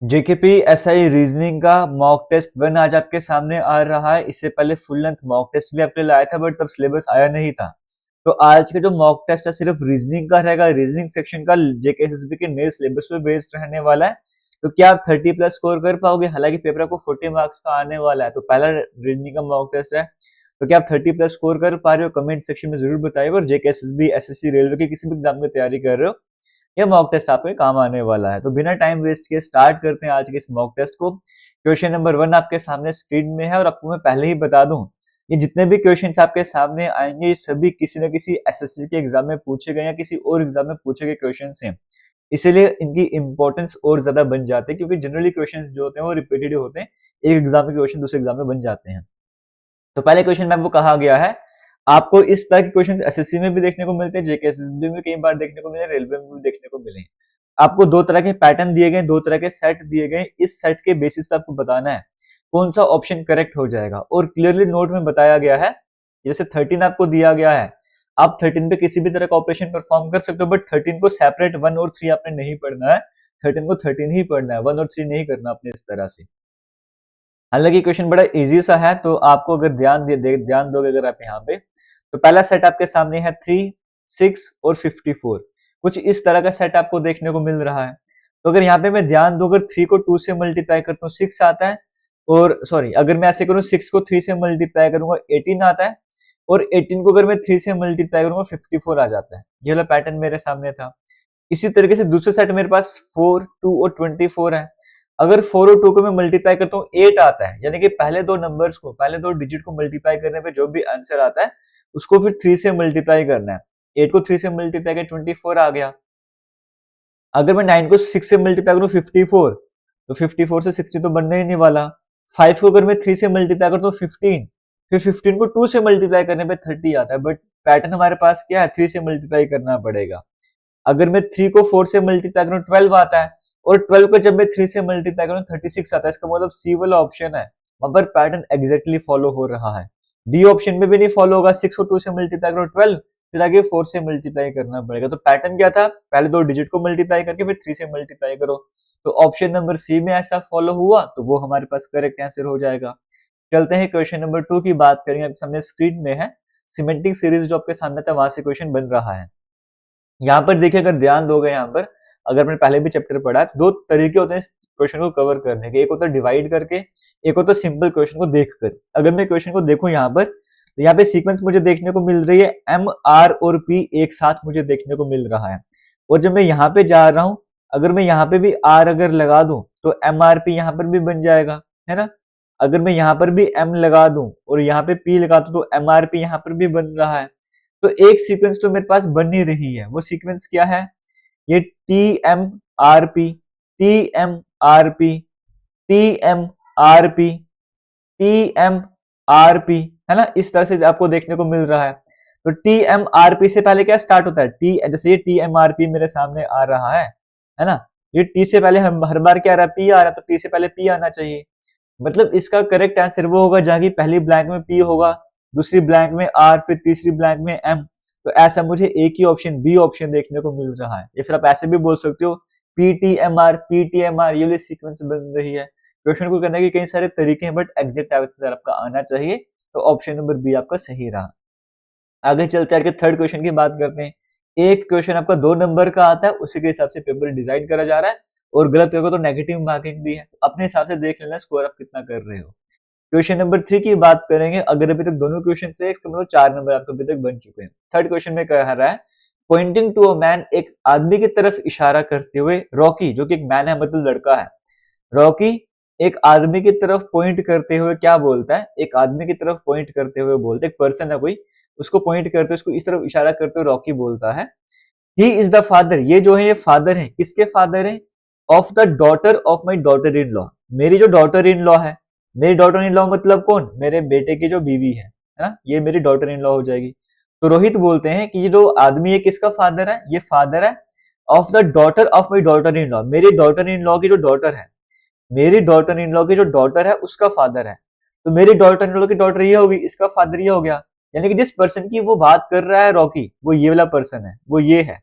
JKP SI reasoning का mock test 1 आज आपके सामने आ रहा है। इससे पहले फुल लेंथ मॉक टेस्ट भी आपके लिए आया था, बट तब सिलेबस आया नहीं था। तो आज के जो मॉक टेस्ट है सिर्फ रीजनिंग का रहेगा। रीजनिंग सेक्शन का जेकेएसएसबी के नए सिलेबस पे बेस्ड रहने वाला है। तो क्या आप 30 प्लस स्कोर कर पाओगे? हालांकि पेपर आपको 40 मार्क्स का आने वाला है। तो पहला रीजनिंग का मॉक टेस्ट है, तो क्या आप 30 प्लस स्कोर कर पा रहे हो? कमेंट सेक्शन में जरूर बताइए। और जेकेएसएसबी, एसएससी, रेलवे के किसी भी एग्जाम की तैयारी कर रहे हो, यह मॉक टेस्ट आपके काम आने वाला है। तो बिना टाइम वेस्ट किए स्टार्ट करते हैं आज के इस मॉक टेस्ट को। क्वेश्चन नंबर 1 आपके सामने स्क्रीन में है, और आपको मैं पहले ही बता दूं, ये जितने भी क्वेश्चंस आपके सामने आएंगे ये सभी किसी न किसी एसएससी के एग्जाम में पूछे गए या किसी और एग्जाम में पूछे गए क्वेश्चंस हैं। इसीलिए इनकी इंपॉर्टेंस और ज्यादा बन जाती है, क्योंकि जनरली क्वेश्चंस जो होते हैं वो रिपीटेड होते हैं। एक एग्जाम के क्वेश्चन दूसरे एग्जाम में बन जाते हैं। तो पहले क्वेश्चन में आपको कहा गया है, आपको इस तरह के क्वेश्चन एसएससी में भी देखने को मिलते हैं, जेकेएसएसबी में कई बार देखने को मिले, रेलवे में भी देखने को मिले। आपको दो तरह के पैटर्न दिए गए, दो तरह के सेट दिए गए। इस सेट के बेसिस पे आपको बताना है कौन सा ऑप्शन करेक्ट हो जाएगा। और क्लियरली नोट में बताया गया है, जैसे 13 आपको दिया गया है, आप 13 पे किसी भी तरह का ऑपरेशन परफॉर्म कर सकते हो, बट 13 को सेपरेट 1 और 3 आपने नहीं पढ़ना है। 13 को 13 ही पढ़ना है, 1 और 3 नहीं करना आपने इस तरह से। हालांकि क्वेश्चन बड़ा इजी सा है, तो आपको अगर ध्यान दोगे अगर आप यहाँ पे, तो पहला सेट आपके सामने है 3, 6 और 54। कुछ इस तरह का सेट आपको देखने को मिल रहा है। तो अगर यहाँ पे मैं ध्यान दूं, अगर 3 को 2 से मल्टीप्लाई करता हूँ 6 आता है, और सॉरी अगर मैं ऐसे करूँ 6 को 3 से मल्टीप्लाई करूंगा 18 आता है, और 18 को अगर मैं 3 से मल्टीप्लाई करूंगा 54 आ जाता है। ये वाला पैटर्न मेरे सामने था। इसी तरीके से दूसरे सेट मेरे पास 4, 2 और 24 है। अगर 4 और 2 को मैं मल्टीप्लाई करता हूँ 8 आता है, यानी कि पहले दो नंबर्स को, पहले दो डिजिट को मल्टीप्लाई करने पे जो भी आंसर आता है उसको फिर 3 से मल्टीप्लाई करना है। 8 को 3 से मल्टीप्लाई कर 24 आ गया। अगर मैं 9 को 6 से मल्टीप्लाई करूँ 54, तो 54 से 60 तो बनने ही नहीं वाला। 5 को अगर मैं 3 से मल्टीप्लाई करता हूँ 15, फिर 15 को 2 से मल्टीप्लाई करने पे 30 आता है। बट पैटर्न हमारे पास क्या है, 3 से मल्टीप्लाई करना पड़ेगा। अगर मैं 3 को 4 से मल्टीप्लाई करूं 12 आता है, और 12 को जब मैं 3 से मल्टीप्लाई करूं 36 आता है। इसका मतलब सी वाला ऑप्शन है, वहां पर पैटर्न एग्जैक्टली फॉलो हो रहा है। डी ऑप्शन में भी नहीं फॉलो होगा। 6 को 2 से मल्टीप्लाई करो 12, फिर आगे 4 से मल्टीप्लाई करना पड़ेगा। तो पैटर्न क्या था, पहले दो डिजिट को मल्टीप्लाई करके फिर 3 से मल्टीप्लाई करो। तो ऑप्शन नंबर सी में ऐसा फॉलो हुआ, तो वो हमारे पास करेक्ट आंसर हो जाएगा। चलते हैं क्वेश्चन नंबर 2 की बात करेंगे। आपके सामने स्क्रीन में है, सिमेंटिक सीरीज जो आपके सामने था वहां से क्वेश्चन बन रहा है। यहाँ पर देखिए, अगर ध्यान दोगे यहाँ पर, अगर मैंने पहले भी चैप्टर पढ़ा है, दो तरीके होते हैं इस क्वेश्चन को कवर करने के। एक होता है डिवाइड करके, एक होता है सिंपल क्वेश्चन को देखकर। अगर मैं क्वेश्चन को देखूं यहाँ पर, तो यहाँ पे सीक्वेंस मुझे देखने को मिल रही है एम, आर और पी एक साथ मुझे देखने को मिल रहा है। और जब मैं यहाँ पे जा रहा हूं, अगर मैं यहाँ पे भी आर अगर लगा दूं, तो एम आर पी यहाँ पर भी बन जाएगा, है ना। अगर मैं यहाँ पर भी एम लगा दूं और यहाँ पे पी लगा दूं, तो एम आर पी यहाँ पर भी बन रहा है। तो एक सीक्वेंस तो मेरे पास बन ही रही है। वो सीक्वेंस क्या है, ये T M R P, T M R P, T M R P, T M R P, है ना। इस तरह से आपको देखने को मिल रहा है। तो टी एम आर पी से पहले क्या स्टार्ट होता है, टी, जैसे ये टी एम आर पी मेरे सामने आ रहा है ना। ये टी से पहले हम हर बार क्या आ रहा है, पी आ रहा है, तो टी से पहले पी आना चाहिए। मतलब इसका करेक्ट आंसर वो होगा जहां की पहली ब्लैंक में पी होगा, दूसरी ब्लैंक में आर, फिर तीसरी ब्लैंक में एम। तो ऐसा मुझे एक ही ऑप्शन, बी ऑप्शन देखने को मिल रहा है। या फिर आप ऐसे भी बोल सकते हो P T M R, P T M R, ये सीक्वेंस बन रही है। क्वेश्चन को करने के कई सारे तरीके हैं, बट एग्जैक्ट आंसर आपका आना चाहिए। तो ऑप्शन नंबर बी आपका सही रहा। आगे चलते हैं, थर्ड क्वेश्चन की बात करते हैं। एक क्वेश्चन आपका 2 नंबर का आता है, उसी के हिसाब से पेपर डिजाइन करा जा रहा है, और गलत होगा तो नेगेटिव मार्किंग भी है। तो अपने हिसाब से देख लेना स्कोर आप कितना कर रहे हो। क्वेश्चन नंबर 3 की बात करेंगे। अगर अभी तक दोनों क्वेश्चन से इसका मतलब 4 नंबर आपको अभी तक बन चुके हैं। थर्ड क्वेश्चन में कह रहा है, पॉइंटिंग टू अ मैन, एक आदमी की तरफ इशारा करते हुए रॉकी, जो कि एक मैन है मतलब लड़का है, रॉकी एक आदमी की तरफ पॉइंट करते हुए क्या बोलता है, एक आदमी की तरफ पॉइंट करते हुए बोलते, एक पर्सन है कोई, उसको पॉइंट करते हुए, उसको इस तरफ इशारा करते हुए रॉकी बोलता है, ही इज द फादर, ये जो है ये फादर है, किसके फादर है, of the daughter of my daughter in law, मेरी जो डॉटर इन लॉ है। मेरी डॉटर इन लॉ मतलब कौन, मेरे बेटे की जो बीवी है ना, ये मेरी डॉटर इन लॉ हो जाएगी। तो रोहित बोलते हैं कि ये जो आदमी है किसका फादर है, ये फादर है of the daughter of my daughter in law, मेरी डॉटर इन लॉ की जो डॉटर है, मेरी डॉटर इन लॉ की जो डॉटर है उसका फादर है। तो मेरी डॉटर इन लॉ की डॉटर ये होगी, इसका फादर ये हो गया। यानी कि जिस पर्सन की वो बात कर रहा है रॉकी, वो ये वाला पर्सन है, वो ये है।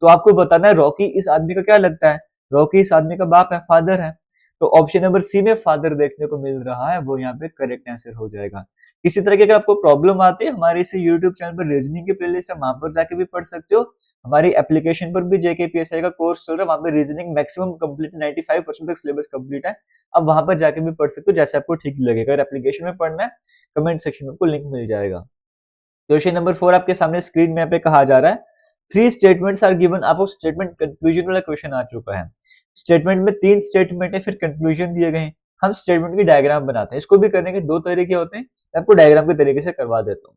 तो आपको बताना है रॉकी इस आदमी का क्या लगता है, रॉकी इस आदमी का बाप है, फादर है। तो ऑप्शन नंबर सी में फादर देखने को मिल रहा है, वो यहाँ पे करेक्ट आंसर हो जाएगा। इसी तरह की अगर आपको प्रॉब्लम आती है, हमारे इस यूट्यूब चैनल पर रीजनिंग की प्लेलिस्ट है, वहां पर जाके भी पढ़ सकते हो। हमारी एप्लीकेशन पर भी जेकेपीएसआई का कोर्स चल रहा है, वहां पे रीजनिंग मैक्सिमम कंप्लीट 95% तक सिलेबस कंप्लीट है। अब वहां पर जाके भी पढ़ सकते हो, जैसे आपको ठीक लगेगा। अगर एप्लीकेशन में पढ़ना है, कमेंट सेक्शन में आपको लिंक मिल जाएगा। क्वेश्चन नंबर 4 आपके सामने स्क्रीन में पे कहा जा रहा है, 3 स्टेटमेंट्स आर गिवन। आपको स्टेटमेंट कंक्लूजन वाला क्वेश्चन आ चुका है। स्टेटमेंट में 3 स्टेटमेंट है, फिर कंक्लूजन दिए गए हैं। हम स्टेटमेंट की डायग्राम बनाते हैं। इसको भी करने के 2 तरीके होते हैं, मैं आपको डायग्राम के तरीके से करवा देता हूँ।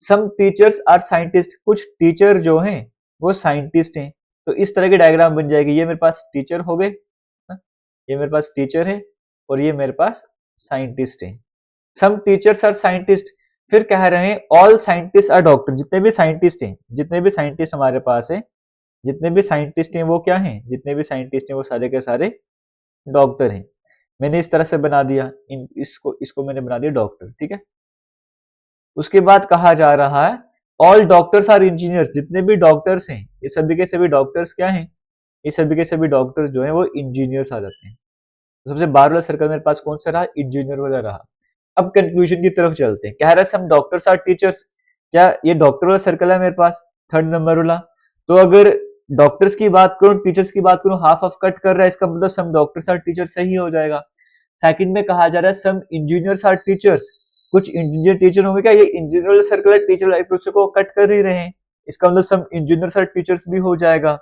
सम टीचर्स आर साइंटिस्ट, कुछ टीचर जो हैं वो साइंटिस्ट हैं। तो इस तरह की डायग्राम बन जाएगी। ये मेरे पास टीचर हो गए, ये मेरे पास टीचर है और ये मेरे पास साइंटिस्ट है। सम टीचर्स आर साइंटिस्ट, फिर कह रहे हैं ऑल साइंटिस्ट आर डॉक्टर। जितने भी साइंटिस्ट हैं, जितने भी साइंटिस्ट हमारे पास है, जितने भी साइंटिस्ट हैं वो क्या हैं, जितने भी साइंटिस्ट हैं वो सारे के सारे डॉक्टर हैं। मैंने इस तरह से बना दिया, इसको मैंने बना दिया डॉक्टर, ठीक है। उसके बाद कहा जा रहा है ऑल डॉक्टर्स आर इंजीनियर्स, जितने भी डॉक्टर्स हैं ये सभी के सभी डॉक्टर्स क्या हैं, ये सभी के सभी डॉक्टर्स जो हैं वो इंजीनियर्स आ जाते हैं। तो सबसे बाहर वाला सर्कल मेरे पास कौन सा रहा, इंजीनियर वाला रहा। अब कंक्लूजन की तरफ चलते हैं। कह रहा है सम डॉक्टर्स आर टीचर्स, क्या ये डॉक्टर वाला सर्कल है मेरे पास, थर्ड नंबर वाला। तो अगर डॉक्टर्स की बात करूं, टीचर्स की बात करूं, हाफ ऑफ कट कर रहा है, इसका मतलब सम डॉक्टर्स आर टीचर्स सही हो जाएगा। सेकंड में कहा जा रहा है सम इंजीनियर्स आर टीचर्स, कुछ इंजीनियर टीचर होंगे। क्या ये इंजीनियर वाला सर्कल है, टीचर वाला, एक दूसरे को कट कर ही रहे हैं, इसका मतलब सम इंजीनियर्स आर टीचर्स भी हो जाएगा।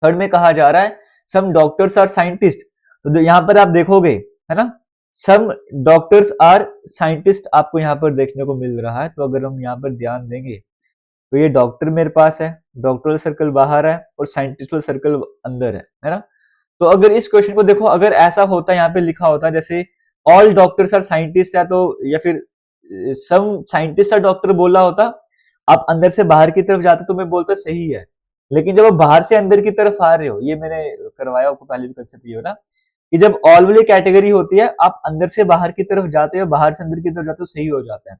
थर्ड में कहा जा रहा है सम डॉक्टर्स आर साइंटिस्ट, तो यहाँ पर आप देखोगे है ना, सम डॉक्टर्स आर साइंटिस्ट आपको यहाँ पर देखने को मिल रहा है। तो अगर हम यहाँ पर ध्यान देंगे तो ये डॉक्टर मेरे पास है, डॉक्टर वाला सर्कल बाहर है और साइंटिस्ट वाला सर्कल अंदर है ना। तो अगर इस क्वेश्चन को देखो, अगर ऐसा होता है, यहाँ पे लिखा होता है जैसे ऑल डॉक्टर्स आर साइंटिस्ट है, तो या फिर सम साइंटिस्ट आर डॉक्टर बोला होता, आप अंदर से बाहर की तरफ जाते तो मैं बोलता सही है। लेकिन जब आप बाहर से अंदर की तरफ आ रहे हो, ये मैंने करवाया आपको पहले भी कंसेप्ट ये हो ना, कि जब ऑल वाली कैटेगरी होती है, आप अंदर से बाहर की तरफ जाते हो, बाहर से अंदर की तरफ जाते हो, सही हो जाता है।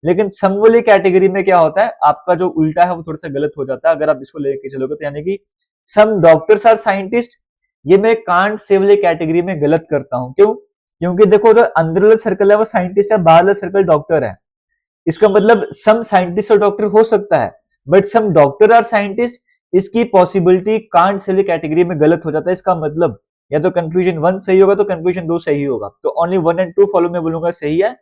लेकिन सम वाली कैटेगरी में क्या होता है, आपका जो उल्टा है वो थोड़ा सा गलत हो जाता है। अगर आप इसको लेके चलोगे तो यानी कि सम डॉक्टर्स आर साइंटिस्ट, ये मैं कांट से वाली कैटेगरी में गलत करता हूं। क्यों? क्योंकि देखो जो अंदर वाला सर्कल है वो साइंटिस्ट है, बाहर वाला सर्कल डॉक्टर है। इसका मतलब सम साइंटिस्ट और डॉक्टर हो सकता है, but some doctor are scientist, इसकी पॉसिबिलिटी कांट से वाली कैटेगरी में गलत हो जाता है। इसका मतलब या तो कंक्लूजन 1 सही होगा तो कंक्लूजन 2 सही होगा। तो ओनली 1 एंड 2 फॉलो में बोलूंगा सही है,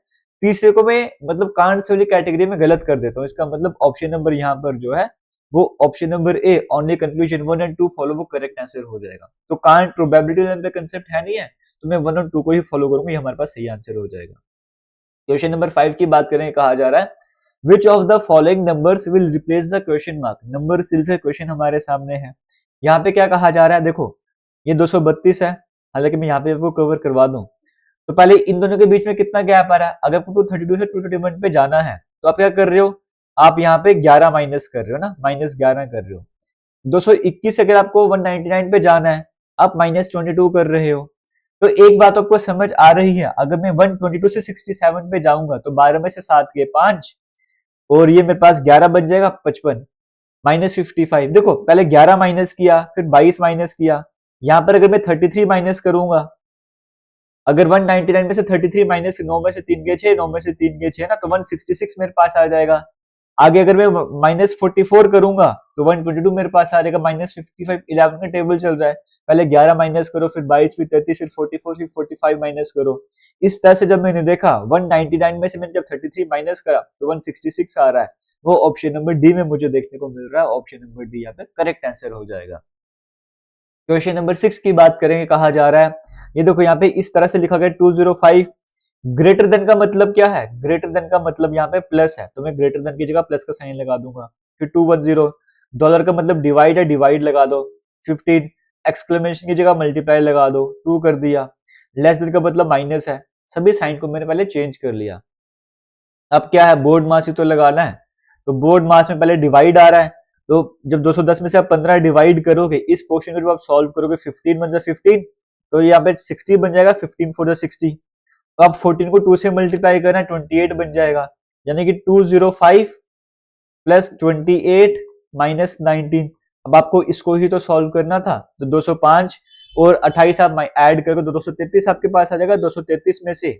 तीसरे को मैं मतलब कांट से वाली कैटेगरी में गलत कर देता हूँ। इसका मतलब ऑप्शन नंबर यहाँ पर जो है वो option number A, only conclusion 1 and 2 follow, वो करेक्ट आंसर हो जाएगा। तो कांट प्रोबेबिलिटी का कंसेप्ट है नहीं है, तो मैं 1 और 2 को ही फॉलो करूंगा, ये हमारे पास सही आंसर हो जाएगा। क्वेश्चन नंबर 5 की बात करें, कहा जा रहा है which of the following numbers will replace the question mark. Number series का क्वेश्चन हमारे सामने है। यहाँ पे क्या कहा जा रहा है, देखो ये 232 है, हालांकि मैं यहाँ पे आपको कवर करवा दूं। तो पहले इन दोनों के बीच में कितना गैप आ रहा है, अगर आपको 232 से 231 पे जाना है तो आप क्या कर रहे हो, आप यहाँ पे 11 माइनस कर रहे हो ना, -11 कर रहे हो। 221 अगर आपको 199 पे जाना है, आप -22 कर रहे हो। तो एक बात आपको समझ आ रही है, अगर मैं 122 से 67 पे जाऊंगा तो 12 में से 7 के 5 और ये मेरे पास 11 बन जाएगा 55, -55। देखो पहले 11 माइनस किया, फिर 22 माइनस किया। यहाँ पर अगर मैं 33 माइनस करूंगा, अगर 199 में से 33 माइनस 9 में से 3 गए 6, 9 में से 3 गए 6 ना, तो 166 मेरे पास आ जाएगा। आगे अगर मैं -44 करूंगा तो 122 मेरे पास आ जाएगा, -55। 11 का टेबल चल रहा है, पहले 11 माइनस करो, फिर 22, फिर 33, फिर 44, फिर 45 माइनस करो। इस तरह से जब मैंने देखा 199 में से मैंने जब 33 माइनस करा तो 166 आ रहा है। वो ऑप्शन नंबर डी में मुझे देखने को मिल रहा है। ऑप्शन नंबर डी यहाँ पे करेक्ट आंसर हो जाएगा। क्वेश्चन नंबर 6 की बात करेंगे, कहा जा रहा है, ये देखो यहाँ पे इस तरह से लिखा गया 205। ग्रेटर देन का मतलब क्या है, ग्रेटर देन का मतलब यहाँ पे प्लस है, तो मैं ग्रेटर देन की जगह प्लस का साइन लगा दूंगा। फिर 210, डॉलर का मतलब डिवाइड है, डिवाइड लगा दो। 15, एक्सक्लेमेशन की जगह मल्टीप्लाई लगा दो, 2 कर दिया। लेस देन का मतलब माइनस है, सभी साइन को मैंने पहले चेंज कर लिया। अब क्या है, बोर्ड मास ही तो लगाना है, तो बोर्ड मास में पहले डिवाइड आ रहा है, तो जब 210 में से आप 15 डिवाइड करोगे, इस पोर्शन को जब आप सॉल्व करोगे, 15 बन जाए 15, तो यहाँ पे 60 बन जाएगा, 15 4 60। तो आप 14 को 2 से मल्टीप्लाई करना है, 28 बन जाएगा, यानी कि 205 प्लस 28 माइनस 19। अब आपको इसको ही तो सॉल्व करना था, तो 205 और 28 आप ऐड करोगे तो 233 आपके पास आ जाएगा। 233 में से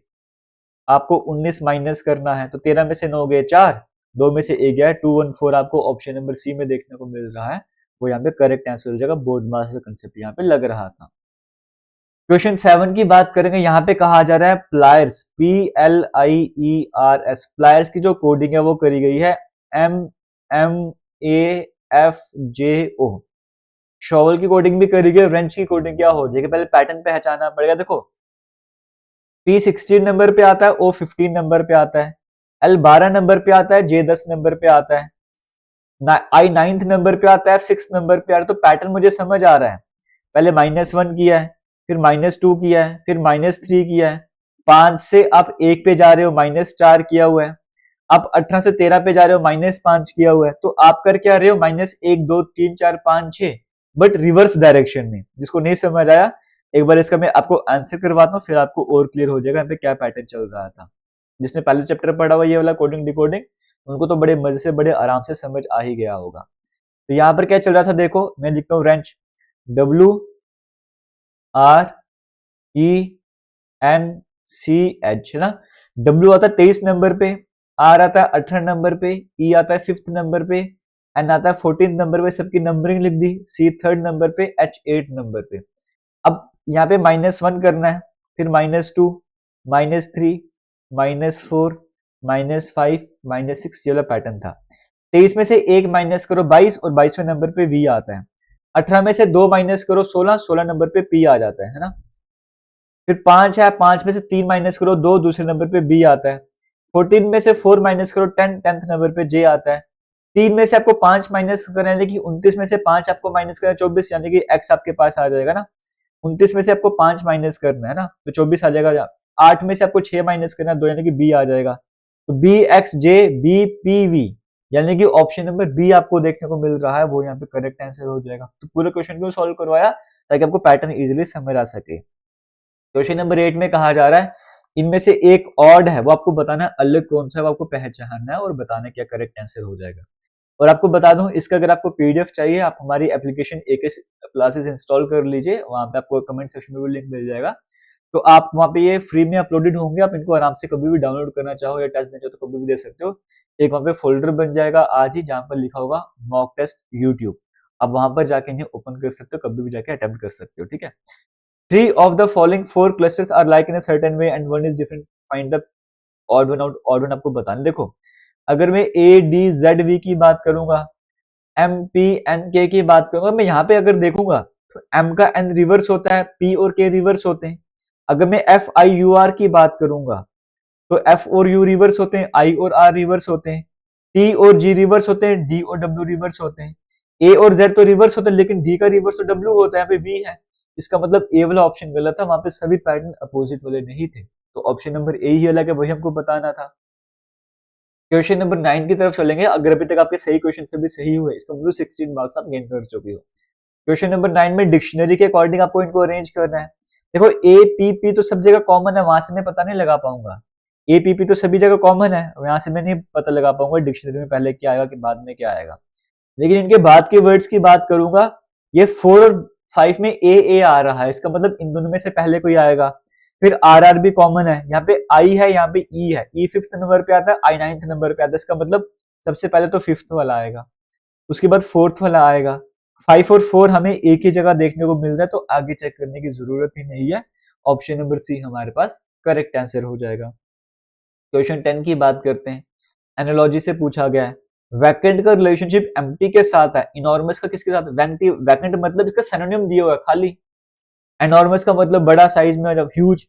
आपको 19 माइनस करना है, तो 13 में से 9 गए 4, 2 में से 1 गया 214 आपको ऑप्शन नंबर सी में देखने को मिल रहा है, वो यहाँ पे करेक्ट आंसर हो जाएगा। बोर्ड मास्टर कंसेप्ट यहाँ पे लग रहा था। क्वेश्चन 7 की बात करेंगे, यहाँ पे कहा जा रहा है प्लायर्स, PLIERS, प्लायर्स की जो कोडिंग है वो करी गई है MMAFJO। शॉवल की कोडिंग भी करी गई, रेंच की कोडिंग क्या हो जाएगी, पहले पैटर्न पहचानना पड़ेगा। देखो P16 नंबर पे आता है, O15 नंबर पे आता है, L12 नंबर पे आता है, J10 नंबर पे आता है, I 9th नंबर पे आता है, 6 नंबर पे आ रहा है। तो पैटर्न मुझे समझ आ रहा है, पहले -1 किया है, फिर -2 किया है, फिर -3 किया है, 5 से आप 1 पे जा रहे हो, -4 किया हुआ है, आप 18 से 13 पे जा रहे हो, -5 किया हुआ है। तो आप कर क्या रहे हो, -1 2 3 4 5 6, बट रिवर्स डायरेक्शन में। जिसको नहीं समझ आया, एक बार इसका मैं आपको आंसर करवाता हूँ, फिर आपको और क्लियर हो जाएगा यहाँ पे क्या पैटर्न चल रहा था। जिसने पहले चैप्टर पढ़ा हुआ ये वाला कोडिंग डिकोडिंग, उनको तो बड़े मजे से बड़े आराम से समझ आ ही गया होगा। तो यहाँ पर क्या चल रहा था, देखो मैं लिखता हूँ रेंच, WRENCH, है ना। W आता है 23 नंबर पे, R आता है 18 नंबर पे, E आता है 5th नंबर पे, N आता है 14 नंबर पे, सबकी नंबरिंग लिख दी, C 3rd नंबर पे, H 8 नंबर पे। अब यहाँ पे -1 करना है, फिर -2, -3, -4, -5, -6, ये वाला पैटर्न था। 23 में से 1 माइनस करो 22, और 22वें नंबर पे V आता है। 18 में से 2 माइनस करो 16, 16 नंबर पे P आ जाता है ना। फिर 5 है, 5 में से 3 माइनस करो 2, दूसरे नंबर पे B आता है। 14 में से 4 माइनस करो 10, 10th नंबर पे J आता है। 3 में से आपको 5 माइनस करना है, लेकिन 29 में से 5 आपको माइनस करना है 24, यानी कि X आपके पास आ जाएगा ना। 29 में से आपको 5 माइनस करना है ना, तो 24 आ जाएगा। 8 में से आपको 6 माइनस करना है 2, यानी कि B आ जाएगा। तो BXJBPV, यानी कि ऑप्शन नंबर बी आपको देखने को मिल रहा है, वो यहाँ पे करेक्ट आंसर हो जाएगा। तो पूरे क्वेश्चन को सॉल्व करवाया ताकि आपको पैटर्न इजीली समझ आ सके। क्वेश्चन नंबर 8 में कहा जा रहा है, इनमें से एक ऑड है, वो आपको बताना है अलग कौन सा है, वो आपको पहचानना है और बताना क्या करेक्ट आंसर हो जाएगा। और आपको बता दूं, इसका अगर आपको पीडीएफ चाहिए, आप हमारी एप्लीकेशन एके क्लासेस इंस्टॉल कर लीजिए, वहां पे आपको कमेंट सेक्शन में भी लिंक मिल जाएगा। तो आप वहां पे ये फ्री में अपलोडेड होंगे, आप इनको आराम से कभी भी डाउनलोड करना चाहो या टेस्ट देना चाहो तो कभी भी दे सकते हो। एक वहां पे फोल्डर बन जाएगा आज ही, जहां पर लिखा होगा मॉक टेस्ट यूट्यूब। आप वहां पर जाके इन्हें ओपन कर सकते हो, कभी भी जाके अटेम्प्ट कर सकते हो, ठीक है। 3 of the following 4 clusters are like in a certain way and one is different. Find the odd one out. odd one आपको बताना। देखो अगर मैं ADZV की बात करूंगा, MPNK की बात करूंगा, मैं यहाँ पे अगर देखूंगा तो M का N रिवर्स होता है, P और K रिवर्स होते हैं। अगर मैं FIUR की बात करूंगा तो F और U रिवर्स होते हैं, I और R रिवर्स होते हैं, T और G रिवर्स होते हैं, D और W रिवर्स होते हैं, A और Z तो रिवर्स होते हैं, लेकिन D का रिवर्स तो W होता है, यहाँ पे V है। इसका मतलब ए वाला ऑप्शन गलत था, वहां पे सभी पैटर्न अपोजिट वाले नहीं थे, तो ऑप्शन नंबर ए ही अलग है, वही हमको बताना था। क्वेश्चन नंबर 9 की तरफ चलेंगे। अगर अभी तक आपके सही क्वेश्चन सभी सही हुए, इसका मतलब 16 मार्क्स आप गेन कर चुके हो। क्वेश्चन नंबर 9 में डिक्शनरी के अकॉर्डिंग आपको इनको अरेंज करना है। देखो APP तो सब जगह कॉमन है, वहां से मैं पता नहीं लगा पाऊंगा। APP तो सभी जगह कॉमन है, यहां से मैं नहीं पता लगा पाऊंगा डिक्शनरी में पहले क्या आएगा कि बाद में क्या आएगा। लेकिन इनके बाद के वर्ड्स की बात करूंगा, ये 4 और 5 में ए आ रहा है, इसका मतलब इन दोनों में से पहले कोई आएगा। फिर आर भी कॉमन है, यहाँ पे आई है, यहाँ पे ई है, ई 5th नंबर पे आता है, आई 9th नंबर पे आता है, इसका मतलब सबसे पहले तो 5th वाला आएगा, उसके बाद 4th वाला आएगा। 5 और 4 हमें एक ही जगह देखने को मिल रहा है, तो आगे चेक करने की जरूरत ही नहीं है। ऑप्शन नंबर सी हमारे पास करेक्ट आंसर हो जाएगा। क्वेश्चन 10 की बात करते हैं। एनालॉजी से पूछा गया है, वैकेंट का रिलेशनशिप एम्प्टी के साथ है, इनॉर्मस का किसके साथ। वैकेंट मतलब इसका सिनोनिम दिया हुआ है खाली, एनॉर्मस का मतलब बड़ा साइज में, जब huge,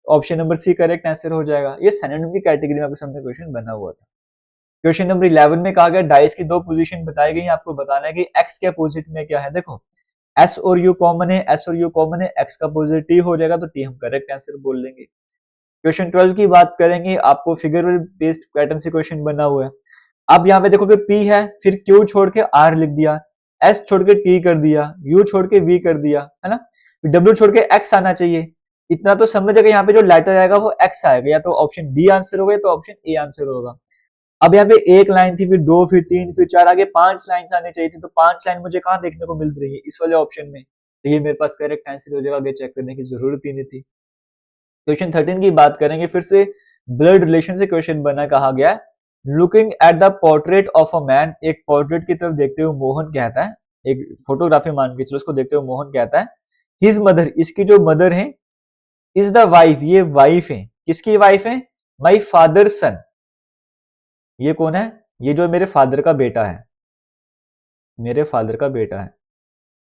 option number C correct answer हो जाएगा। ये सिनोनिम की कैटेगरी में आपके सामने क्वेश्चन बना हुआ था। क्वेश्चन नंबर 11 में कहा गया डाइस की दो पोजीशन बताई गई, आपको बताना है कि एक्स के अपोजिट में क्या है। देखो एस और यू कॉमन है, एस और यू कॉमन है, एक्स का अपोजिट टी हो जाएगा, तो टी हम करेक्ट आंसर बोल लेंगे। क्वेश्चन 12 की बात करेंगे, आपको फिगर बेस्ड पैटर्न से क्वेश्चन बना हुआ है। अब यहाँ पे देखोगे P है, फिर Q छोड़ के R लिख दिया, S छोड़ के T कर दिया, U छोड़ के V कर दिया, है ना। W छोड़ के X आना चाहिए, इतना तो समझ जाएगा। यहाँ पे जो लेटर आएगा वो X आएगा, या तो ऑप्शन डी आंसर होगा या तो ऑप्शन ए आंसर होगा। अब यहाँ पे एक लाइन थी, फिर 2, फिर 3, फिर 4, आगे 5 लाइन आनी चाहिए थी, तो 5 लाइन मुझे कहाँ देखने को मिल रही है, इस वाले ऑप्शन में। तो ये मेरे पास करेक्ट आंसर हो जाएगा, आगे चेक करने की जरूरत ही नहीं थी। क्वेश्चन 13 की बात करेंगे, फिर से ब्लड रिलेशन से क्वेश्चन बना, कहा गया looking at the portrait of a man, एक पोर्ट्रेट की तरफ देखते हुए मोहन कहता है, एक फोटोग्राफी मान के चलो, उसको देखते हुए मोहन कहता है हिज मदर, इसकी जो मदर है, इज द वाइफ, ये वाइफ है, किसकी वाइफ है, माई फादर सन, ये कौन है, ये जो मेरे फादर का बेटा है, मेरे फादर का बेटा है,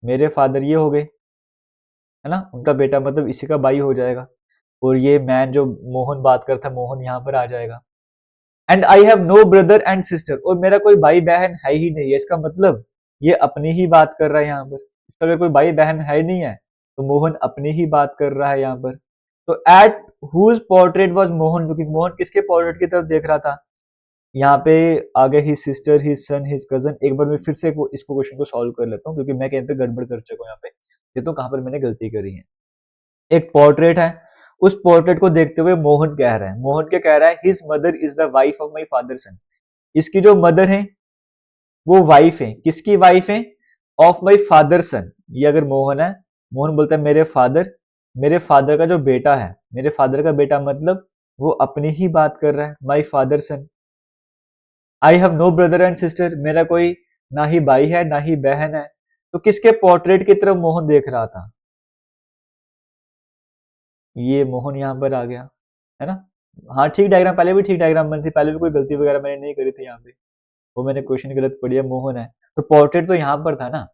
मेरे फादर ये हो गए, है ना, उनका बेटा मतलब इसी का भाई हो जाएगा, और ये मैन जो मोहन बात करता है, मोहन यहाँ पर आ जाएगा। And I have no brother and sister, और मेरा कोई भाई बहन है ही नहीं है, इसका मतलब ये अपनी ही बात कर रहा है यहाँ पर, इसका कोई भाई बहन है नहीं है, तो मोहन अपनी ही बात कर रहा है यहाँ पर। तो at whose portrait was Mohan looking, Mohan किसके पोर्ट्रेट की तरफ देख रहा था, यहाँ पे आगे his sister, his son, his cousin. एक बार मैं फिर से इसको क्वेश्चन को सॉल्व कर लेता हूँ, क्योंकि मैं कहीं पे गड़बड़ कर चुका हूँ, यहाँ पे देखता हूँ कहाँ पर मैंने गलती करी है। एक पोर्ट्रेट है, उस पोर्ट्रेट को देखते हुए मोहन कह रहा है, मोहन क्या कह रहा है, his mother is the wife of my father son, इसकी जो मदर है वो वाइफ है, किसकी वाइफ है, ऑफ माई फादर सन। ये अगर मोहन है, मोहन बोलता है मेरे फादर का जो बेटा है, मेरे फादर का बेटा मतलब वो अपनी ही बात कर रहा है, my father son. I have no brother and sister, मेरा कोई ना ही भाई है ना ही बहन है, तो किसके पोर्ट्रेट की तरफ मोहन देख रहा था, ये मोहन यहाँ पर आ गया, है ना। हाँ ठीक डायग्राम, पहले भी ठीक डायग्राम बनी थी, पहले भी कोई गलती वगैरह मैंने नहीं करी थी यहाँ पे, वो मैंने क्वेश्चन गलत पढ़ दिया, मोहन है तो पोर्ट्रेट तो यहाँ पर था ना,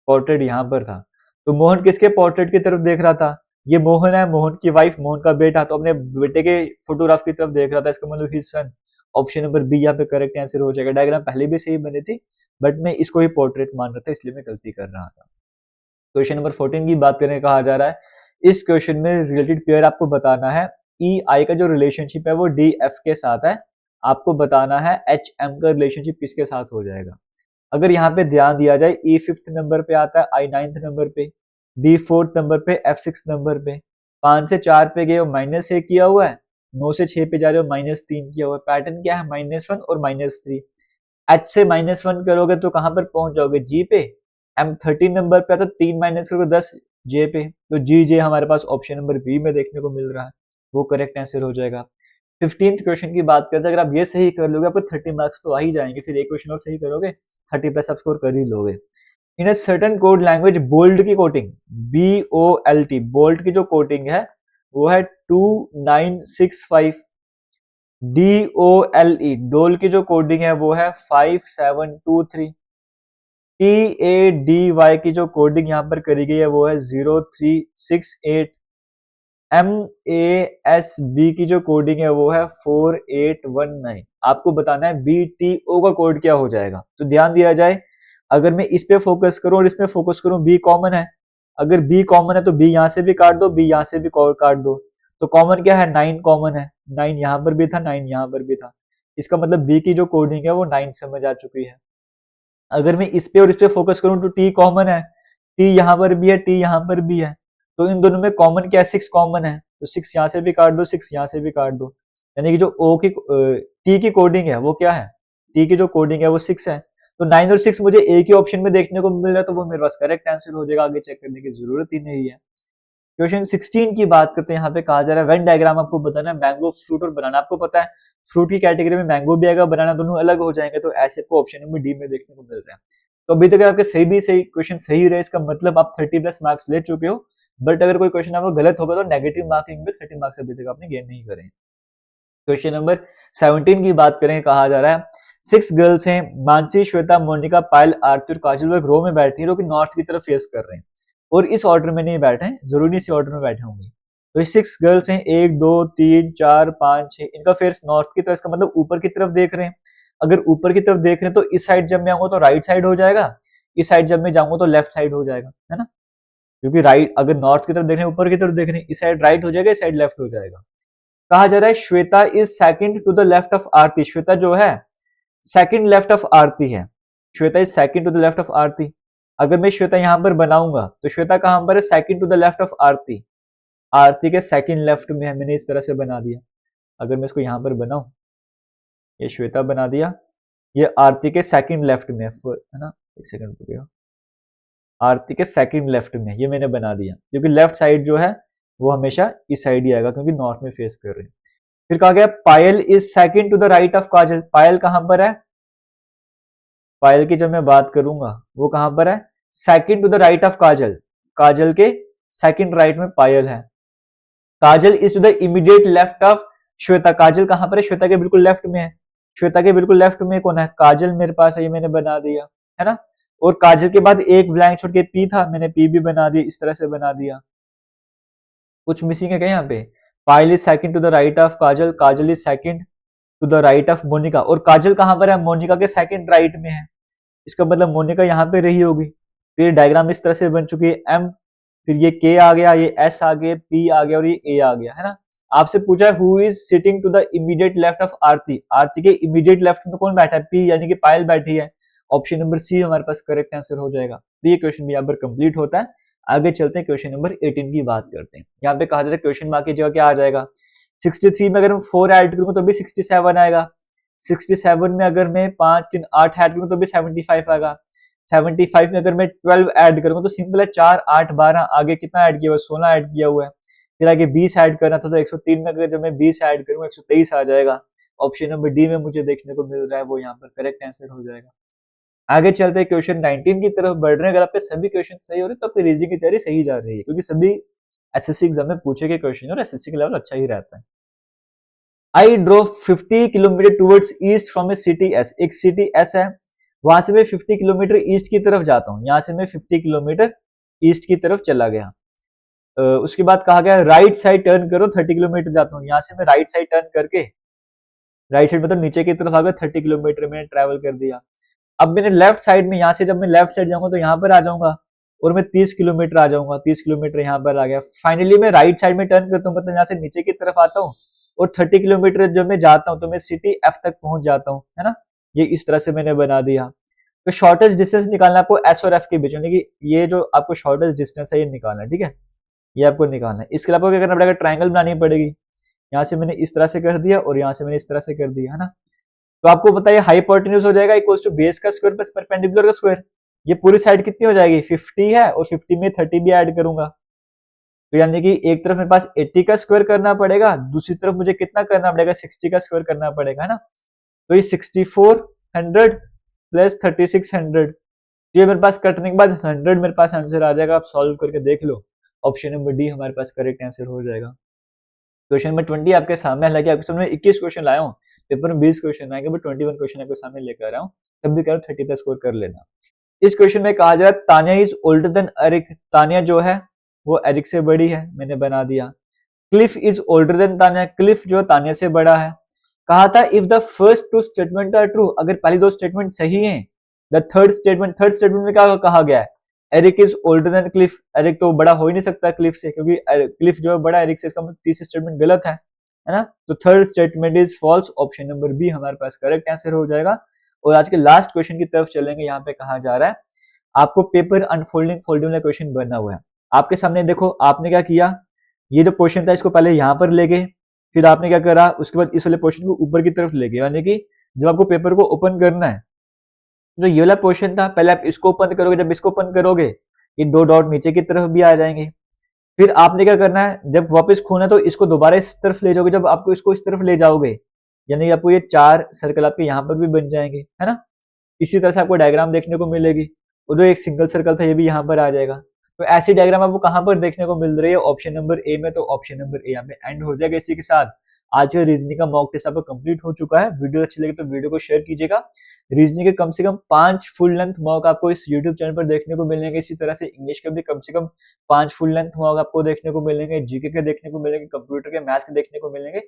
पोर्ट्रेट यहाँ पर था, तो मोहन किसके पोर्ट्रेट की तरफ देख रहा था, ये मोहन है, मोहन की वाइफ, मोहन का बेटा, तो अपने बेटे के फोटोग्राफ की तरफ देख रहा था, इसका मतलब his son. Option number B यहाँ पे करेक्ट आंसर हो जाएगा। डायग्राम पहले भी सही बनी थी, बट मैं इसको ही पोर्ट्रेट मान रहा था, इसलिए मैं गलती कर रहा था। क्वेश्चन नंबर 14 की बात करने कहा जा रहा है, इस क्वेश्चन में रिलेटेड पेयर आपको बताना है, ई आई का जो रिलेशनशिप है वो डी एफ के साथ है, आपको बताना है एच एम का रिलेशनशिप किसके साथ हो जाएगा। अगर यहाँ पे ध्यान दिया जाए, ई फिफ्थ नंबर पे आता है, आई नाइन्थ नंबर पे, डी फोर्थ नंबर पे, एफ सिक्स नंबर पे, 5 से 4 पे गए हो -1 किया हुआ है, 9 से 6 पे जा रहे हो -3 किया हुआ है, पैटर्न क्या है -1 और -3। एच से -1 करोगे तो कहां पर पहुंच जाओगे, जी पे, एम 13 नंबर पे आता है, 3 माइनस करोगे 10 जे पे, तो जी जे हमारे पास ऑप्शन नंबर बी में देखने को मिल रहा है, वो करेक्ट आंसर हो जाएगा। 15th क्वेश्चन की बात करते हैं, अगर आप ये सही कर लोगे आपको 30 मार्क्स तो आ ही जाएंगे, फिर एक क्वेश्चन और सही करोगे 30 प्लस आप स्कोर कर ही लोगे। In a certain code language, bold की कोटिंग, BOLT, बोल्ट की जो कोटिंग है वो है 2965, DOLE, डोल की जो कोडिंग है वो है 5723, TADY की जो कोडिंग यहाँ पर करी गई है वो है 0368, MASB की जो कोडिंग है वो है 4819। आपको बताना है BTO का कोड क्या हो जाएगा, तो ध्यान दिया जाए, अगर मैं इस पे फोकस करूं और इसमें फोकस करूं, बी कॉमन है, अगर बी कॉमन है तो बी यहां से भी काट दो, बी यहां से भी काट दो, तो कॉमन क्या है, 9 कॉमन है, 9 यहां पर भी था, 9 यहां पर भी था, इसका मतलब बी की जो कोडिंग है वो 9 समझ आ चुकी है। अगर मैं इस पे और इस पे फोकस करूं तो टी कॉमन है, टी यहां पर भी है, टी यहां पर भी है, तो इन दोनों में कॉमन क्या है, 6 कॉमन है, तो 6 यहां से भी काट दो, 6 यहां से भी काट दो, यानी कि जो ओ की टी की कोडिंग है वो क्या है, टी की जो कोडिंग है वो 6 है, तो 9 और 6 मुझे एक ही ऑप्शन में देखने को मिल रहा है, तो वो मेरे पास करेक्ट आंसर हो जाएगा, आगे चेक करने की जरूरत ही नहीं है। क्वेश्चन 16 की बात करते हैं, यहाँ पे कहा जा रहा है वेन डायग्राम आपको बताना है, मैंगो, फ्रूट और बनाना, आपको पता है फ्रूट की कैटेगरी में मैंगो भी आएगा, बनाना दोनों अलग हो जाएंगे, तो ऐसे आपको ऑप्शन नंबर डी में देखने को मिल रहा है। तो अभी तक आपके सही क्वेश्चन सही रहे, इसका मतलब आप 30 प्लस मार्क्स ले चुके हो, बट अगर कोई क्वेश्चन आपको गलत होगा तो नेगेटिव मार्किंग में 30 मार्क्स अभी तक आपने गेन नहीं करे। क्वेश्चन नंबर 17 की बात करें, कहा जा रहा है 6 गर्ल्स हैं, मानसी, श्वेता, मोनिका, पायल, आरती और काजल, वो एक रो में बैठी है जो कि नॉर्थ की तरफ फेस कर रहे हैं, और इस ऑर्डर में नहीं बैठे हैं, जरूरी इसी ऑर्डर में बैठे होंगे। तो ये 6 गर्ल्स हैं, 1 2 3 4 5 6, इनका फेस नॉर्थ की तरफ, इसका मतलब ऊपर की तरफ देख रहे हैं। अगर ऊपर की तरफ देख रहे हैं तो इस साइड जब मैं आऊंगा तो राइट साइड हो जाएगा, इस साइड जब मैं जाऊंगा तो लेफ्ट साइड हो जाएगा, है ना, क्योंकि राइट, अगर नॉर्थ की तरफ देख रहे हैं, ऊपर की तरफ देख रहे हैं, इस साइड राइट हो जाएगा, इस साइड लेफ्ट हो जाएगा। कहा जा रहा है Shweta is second to the left of Aarti, Shweta जो है सेकंड लेफ्ट ऑफ आरती है, Shweta is second to the left of Aarti. अगर मैं श्वेता यहां पर बनाऊंगा तो श्वेता कहां पर है, second to the left of Aarti, Aarti के सेकंड लेफ्ट में है, मैंने इस तरह से बना दिया। अगर मैं इसको यहां पर बनाऊं, ये श्वेता बना दिया, ये आरती के सेकंड लेफ्ट में है ना, एक सेकंड रुकिए, आरती के सेकंड लेफ्ट में, ये मैंने बना दिया क्योंकि लेफ्ट साइड जो है वो हमेशा इस साइड ही आएगा क्योंकि नॉर्थ में फेस कर रहे हैं। फिर कहा गया Payal is second to the right of Kajal. Payal कहां पर है? पायल की जब मैं बात करूंगा वो कहां पर है? Second to the right of Kajal. Kajal के सेकंड राइट में पायल है। Kajal is to the immediate left of Shweta. Kajal कहां पर है? श्वेता के बिल्कुल लेफ्ट में है। श्वेता के बिल्कुल लेफ्ट में कौन है? काजल मेरे पास है, ये मैंने बना दिया है ना। और काजल के बाद एक ब्लैंक छोड़ के पी था, मैंने पी भी बना दिया, इस तरह से बना दिया। कुछ मिसिंग है क्या यहाँ पे? Payal is second to the right of Kajal, Kajal is second to the right of Monica. और काजल कहां पर है? मोनिका के सेकंड राइट में है। इसका मतलब मोनिका यहाँ पे रही होगी। फिर डायग्राम इस तरह से बन चुकी है, एम, फिर ये के आ गया, ये एस आ गया, पी आ गया और ये ए आ गया, है ना। आपसे पूछा है who is sitting to the immediate left of Aarti. Aarti के इमीडिएट लेफ्ट में कौन बैठा है? पी, यानी कि पायल बैठी है। ऑप्शन नंबर सी हमारे पास करेक्ट आंसर हो जाएगा। तो ये क्वेश्चन भी यहाँ पर कंप्लीट होता है। आगे चलते हैं, क्वेश्चन नंबर 18 की बात करते हैं। यहाँ पे कहा जाता है क्वेश्चन मार्क की जगह क्या आ जाएगा? 63 में अगर मैं 4 ऐड करूंगा तो भी 67 आएगा। 67 में अगर मैं 5 3 8 ऐड करूंगा तो भी 75 आएगा। 75 में अगर मैं 12 ऐड करूंगा तो सिंपल है, 4 8 12, आगे कितना ऐड किया हुआ है? 16 ऐड किया हुआ है। फिर आगे 20 ऐड करना था तो 103 में अगर जब मैं 20 ऐड करूंगा 123 आ जाएगा। ऑप्शन नंबर डी में मुझे देखने को मिल रहा है, वो यहाँ पर करेक्ट आंसर हो जाएगा। आगे चलते हैं, क्वेश्चन 19 की तरफ बढ़ रहे हैं। अगर आपके सभी क्वेश्चन सही हो रहे हैं तो आपकी रीजनिंग की तैयारी सही जा रही है, क्योंकि सभी एसएससी एग्जाम में पूछे गए क्वेश्चन और एसएससी का लेवल अच्छा ही रहता है। I drove 50 kilometre towards east from a city S. एक सिटी एस है, वहां से मैं 50 किलोमीटर ईस्ट की तरफ जाता हूँ। यहाँ से मैं 50 किलोमीटर ईस्ट की तरफ चला गया। उसके बाद कहा गया राइट साइड टर्न करो, 30 किलोमीटर जाता हूँ। यहाँ से मैं राइट साइड टर्न करके, राइट साइड मतलब नीचे की तरफ आ गया, 30 किलोमीटर मैंने ट्रेवल कर दिया। अब मैंने लेफ्ट साइड में, यहाँ से जब मैं लेफ्ट साइड जाऊंगा तो यहाँ पर आ जाऊंगा और मैं 30 किलोमीटर आ जाऊंगा। 30 किलोमीटर यहाँ पर आ गया। फाइनली मैं राइट साइड में टर्न करता हूँ, मतलब यहाँ से नीचे की तरफ आता हूँ और 30 किलोमीटर जब मैं जाता हूँ तो मैं सिटी एफ तक पहुंच जाता हूँ, है ना। ये इस तरह से मैंने बना दिया। तो शॉर्टेस्ट डिस्टेंस निकालना आपको एस और एफ के बीच, यानी कि ये जो आपको शॉर्टेस्ट डिस्टेंस है ये निकालना है, ठीक है। ये आपको निकालना है। इसके लिए आपको क्या करना पड़ेगा? ट्राइंगल बनानी पड़ेगी। यहाँ से मैंने इस तरह से कर दिया और यहाँ से मैंने इस तरह से कर दिया, है ना। तो आपको बताइए हाइपोटेन्यूज हो जाएगा इक्वल्स टू बेस का स्क्वायर प्लस परपेंडिकुलर का स्क्वायर। ये पूरी साइड कितनी हो जाएगी? 50 है और 50 में 30 भी ऐड करूंगा। तो यानी कि एक तरफ मेरे पास 80 का स्क्वायर करना पड़ेगा, दूसरी तरफ मुझे कितना करना पड़ेगा? 60 का स्क्वायर करना पड़ेगा, है ना। तो ये 6400 प्लस 3600, ये मेरे पास कटने के बाद 100 मेरे पास आंसर आ जाएगा। आप सॉल्व करके देख लो, ऑप्शन नंबर डी हमारे पास करेक्ट आंसर हो जाएगा। क्वेश्चन नंबर 20 आपके सामने, हालांकि आपके सामने 21 क्वेश्चन लाया हूँ, पेपर में 20 क्वेश्चन आएंगे, बट 21 क्वेश्चन आपके सामने लेकर आया हूँ, तब भी करो 30 प्लस स्कोर कर लेना। इस क्वेश्चन में कहा जा रहा है Tania is older than Eric. Tania जो है वो एरिक से बड़ी है, मैंने बना दिया। Cliff is older than Tania. Cliff जो तानिया से बड़ा है। कहा था if the first two statement are true, अगर पहली दो स्टेटमेंट सही हैं, द थर्ड स्टेटमेंट में क्या कहा गया है? Eric is older than Cliff. Eric तो बड़ा हो ही नहीं सकता क्लिफ से, क्योंकि क्लिफ जो है बड़ा एरिक से, इसका मतलब तीसरी स्टेटमेंट गलत है ना। तो third statement is false. Option number B हमारे पास करेक्ट आंसर हो जाएगा। और आज के लास्ट क्वेश्चन की तरफ चलेंगे। यहाँ पे कहा जा रहा है आपको पेपर अनफोल्डिंग फोल्डिंग वाला क्वेश्चन बनना हुआ है। आपके सामने देखो, आपने क्या किया, ये जो क्वेश्चन था इसको पहले यहाँ पर ले गए, फिर आपने क्या करा, उसके बाद इस वाले क्वेश्चन को ऊपर की तरफ ले गए। यानी कि जब आपको पेपर को ओपन करना है, जो ये वाला क्वेश्चन था, पहले आप इसको ओपन करोगे, जब इसको ओपन करोगे ये दो डॉट नीचे की तरफ भी आ जाएंगे। फिर आपने क्या करना है, जब वापस खोना तो इसको दोबारा इस तरफ ले जाओगे। जब आपको इसको इस तरफ ले जाओगे यानी आपको ये 4 सर्कल आपके यहाँ पर भी बन जाएंगे, है ना। इसी तरह से आपको डायग्राम देखने को मिलेगी, और जो एक सिंगल सर्कल था ये भी यहाँ पर आ जाएगा। तो ऐसी डायग्राम आपको कहाँ पर देखने को मिल रही है? ऑप्शन नंबर ए में। तो ऑप्शन नंबर ए यहाँ पे एंड हो जाएगा। इसी के साथ आज का रीजनिंग का मॉक टेस्ट आपका कंप्लीट हो चुका है। वीडियो अच्छी लगे तो वीडियो को शेयर कीजिएगा। रीजनिंग के कम से कम 5 फुल लेंथ मॉक आपको इस यूट्यूब चैनल पर देखने को मिलेंगे। इसी तरह से इंग्लिश के भी कम से कम 5 फुल लेंथ मॉक आपको देखने को मिलेंगे, जीके के देखने को मिलेंगे, कंप्यूटर के मैथ के देखने को मिलेंगे।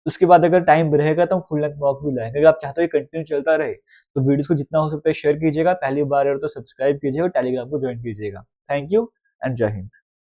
उसके बाद अगर टाइम रहेगा तो हम फुल लेंथ मॉक भी लाएंगे। अगर आप चाहते हो कंटिन्यू चलता रहे तो वीडियोस को जितना हो सकता है शेयर कीजिएगा। पहली बार है तो सब्सक्राइब कीजिएगा और टेलीग्राम को ज्वाइन कीजिएगा। थैंक यू एंड जय हिंद।